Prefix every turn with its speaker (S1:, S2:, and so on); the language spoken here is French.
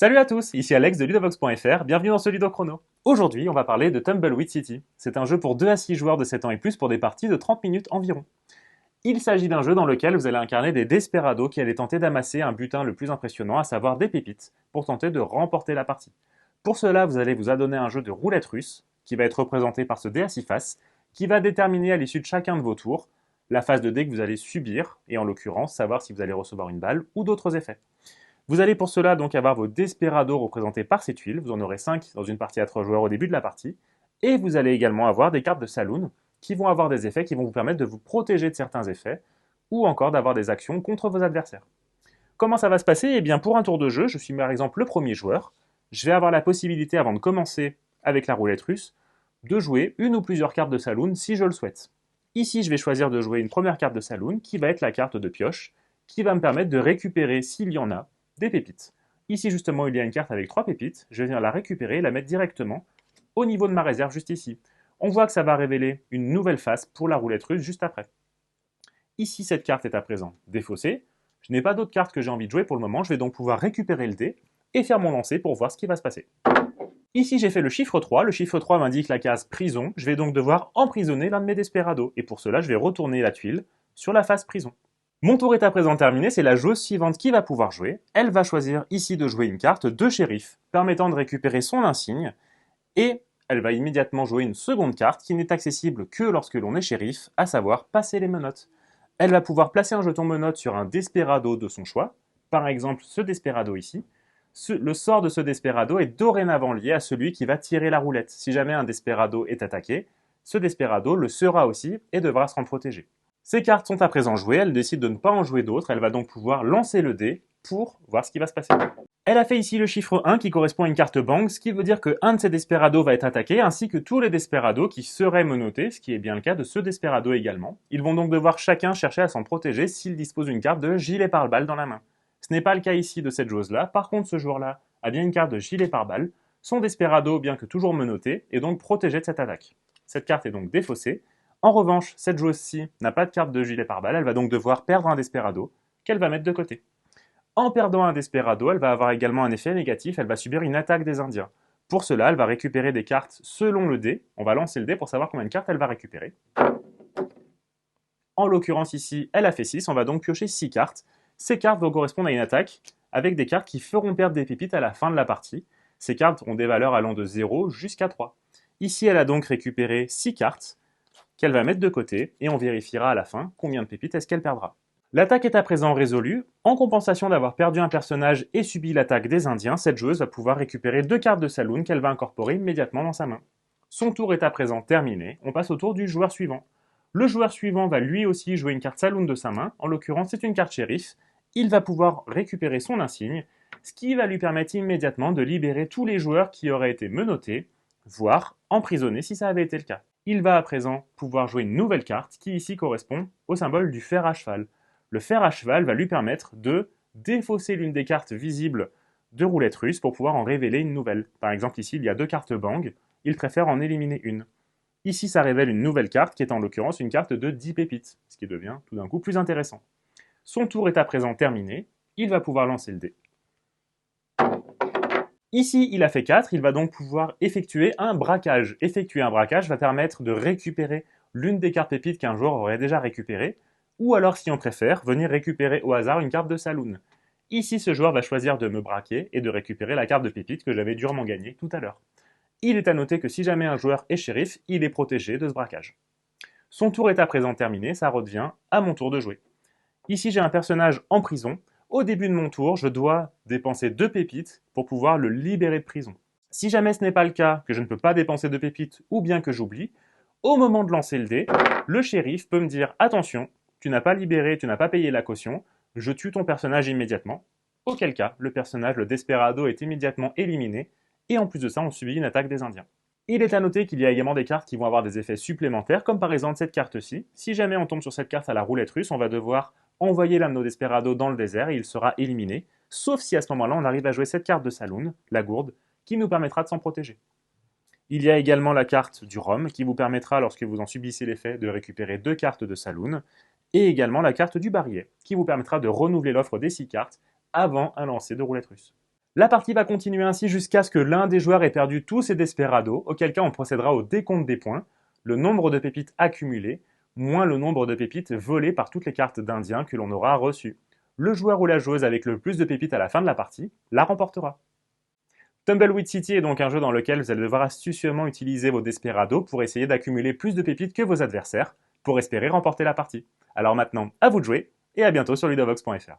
S1: Salut à tous, ici Alex de Ludovox.fr, bienvenue dans ce Ludo Chrono. Aujourd'hui, on va parler de Tumbleweed City. C'est un jeu pour 2 à 6 joueurs de 7 ans et plus pour des parties de 30 minutes environ. Il s'agit d'un jeu dans lequel vous allez incarner des desperados qui allaient tenter d'amasser un butin le plus impressionnant, à savoir des pépites, pour tenter de remporter la partie. Pour cela, vous allez vous adonner un jeu de roulette russe, qui va être représenté par ce dé à 6 faces, qui va déterminer à l'issue de chacun de vos tours la phase de dé que vous allez subir, et en l'occurrence, savoir si vous allez recevoir une balle ou d'autres effets. Vous allez pour cela donc avoir vos Desperados représentés par ces tuiles, vous en aurez 5 dans une partie à 3 joueurs au début de la partie, et vous allez également avoir des cartes de Saloon qui vont avoir des effets qui vont vous permettre de vous protéger de certains effets, ou encore d'avoir des actions contre vos adversaires. Comment ça va se passer? Eh bien pour un tour de jeu, je suis par exemple le premier joueur, je vais avoir la possibilité avant de commencer avec la roulette russe, de jouer une ou plusieurs cartes de Saloon si je le souhaite. Ici je vais choisir de jouer une première carte de Saloon qui va être la carte de pioche, qui va me permettre de récupérer, s'il y en a, des pépites. Ici justement il y a une carte avec 3 pépites, je vais venir la récupérer et la mettre directement au niveau de ma réserve juste ici. On voit que ça va révéler une nouvelle face pour la roulette russe juste après. Ici cette carte est à présent défaussée, je n'ai pas d'autres cartes que j'ai envie de jouer pour le moment, je vais donc pouvoir récupérer le dé et faire mon lancer pour voir ce qui va se passer. Ici j'ai fait le chiffre 3 m'indique la case prison, je vais donc devoir emprisonner l'un de mes desperados, et pour cela je vais retourner la tuile sur la face prison. Mon tour est à présent terminé, c'est la joueuse suivante qui va pouvoir jouer. Elle va choisir ici de jouer une carte de shérif, permettant de récupérer son insigne, et elle va immédiatement jouer une seconde carte qui n'est accessible que lorsque l'on est shérif, à savoir passer les menottes. Elle va pouvoir placer un jeton menottes sur un desperado de son choix, par exemple ce desperado ici. Le sort de ce desperado est dorénavant lié à celui qui va tirer la roulette. Si jamais un desperado est attaqué, ce desperado le sera aussi et devra se rendre protégé. Ces cartes sont à présent jouées, elle décide de ne pas en jouer d'autres, elle va donc pouvoir lancer le dé pour voir ce qui va se passer. Elle a fait ici le chiffre 1 qui correspond à une carte bang, ce qui veut dire que un de ces desperados va être attaqué, ainsi que tous les desperados qui seraient menottés, ce qui est bien le cas de ce desperado également. Ils vont donc devoir chacun chercher à s'en protéger s'ils disposent d'une carte de gilet pare-balles dans la main. Ce n'est pas le cas ici de cette joueuse-là, par contre ce joueur-là a bien une carte de gilet pare-balles, son desperado, bien que toujours menotté, est donc protégé de cette attaque. Cette carte est donc défaussée. En revanche, cette joueuse-ci n'a pas de carte de gilet pare-balles, elle va donc devoir perdre un desperado, qu'elle va mettre de côté. En perdant un desperado, elle va avoir également un effet négatif, elle va subir une attaque des Indiens. Pour cela, elle va récupérer des cartes selon le dé, on va lancer le dé pour savoir combien de cartes elle va récupérer. En l'occurrence ici, elle a fait 6, on va donc piocher 6 cartes. Ces cartes vont correspondre à une attaque, avec des cartes qui feront perdre des pépites à la fin de la partie. Ces cartes ont des valeurs allant de 0 jusqu'à 3. Ici, elle a donc récupéré 6 cartes, qu'elle va mettre de côté, et on vérifiera à la fin combien de pépites est-ce qu'elle perdra. L'attaque est à présent résolue. En compensation d'avoir perdu un personnage et subi l'attaque des Indiens, cette joueuse va pouvoir récupérer 2 cartes de Saloon qu'elle va incorporer immédiatement dans sa main. Son tour est à présent terminé, on passe au tour du joueur suivant. Le joueur suivant va lui aussi jouer une carte Saloon de sa main, en l'occurrence c'est une carte shérif. Il va pouvoir récupérer son insigne, ce qui va lui permettre immédiatement de libérer tous les joueurs qui auraient été menottés, voire emprisonnés si ça avait été le cas. Il va à présent pouvoir jouer une nouvelle carte qui ici correspond au symbole du fer à cheval. Le fer à cheval va lui permettre de défausser l'une des cartes visibles de roulette russe pour pouvoir en révéler une nouvelle. Par exemple ici il y a 2 cartes bang, il préfère en éliminer une. Ici ça révèle une nouvelle carte qui est en l'occurrence une carte de 10 pépites, ce qui devient tout d'un coup plus intéressant. Son tour est à présent terminé, il va pouvoir lancer le dé. Ici, il a fait 4, il va donc pouvoir effectuer un braquage. Effectuer un braquage va permettre de récupérer l'une des cartes pépites qu'un joueur aurait déjà récupérées, ou alors, si on préfère, venir récupérer au hasard une carte de Saloon. Ici, ce joueur va choisir de me braquer et de récupérer la carte de pépite que j'avais durement gagnée tout à l'heure. Il est à noter que si jamais un joueur est shérif, il est protégé de ce braquage. Son tour est à présent terminé, ça revient à mon tour de jouer. Ici, j'ai un personnage en prison. Au début de mon tour, je dois dépenser 2 pépites pour pouvoir le libérer de prison. Si jamais ce n'est pas le cas, que je ne peux pas dépenser 2 pépites ou bien que j'oublie, au moment de lancer le dé, le shérif peut me dire « Attention, tu n'as pas libéré, tu n'as pas payé la caution, je tue ton personnage immédiatement ». Auquel cas, le personnage, le Desperado, est immédiatement éliminé, et en plus de ça, on subit une attaque des Indiens. Il est à noter qu'il y a également des cartes qui vont avoir des effets supplémentaires, comme par exemple cette carte-ci. Si jamais on tombe sur cette carte à la roulette russe, on va devoir envoyer l'un de nos Desperados dans le désert et il sera éliminé, sauf si à ce moment-là on arrive à jouer cette carte de Saloon, la gourde, qui nous permettra de s'en protéger. Il y a également la carte du Rhum, qui vous permettra, lorsque vous en subissez l'effet, de récupérer 2 cartes de Saloon, et également la carte du Barillet, qui vous permettra de renouveler l'offre des 6 cartes avant un lancer de roulette russe. La partie va continuer ainsi jusqu'à ce que l'un des joueurs ait perdu tous ses desperados, auquel cas on procédera au décompte des points, le nombre de pépites accumulées, moins le nombre de pépites volées par toutes les cartes d'Indiens que l'on aura reçues. Le joueur ou la joueuse avec le plus de pépites à la fin de la partie la remportera. Tumbleweed City est donc un jeu dans lequel vous allez devoir astucieusement utiliser vos desperados pour essayer d'accumuler plus de pépites que vos adversaires, pour espérer remporter la partie. Alors maintenant, à vous de jouer, et à bientôt sur ludovox.fr.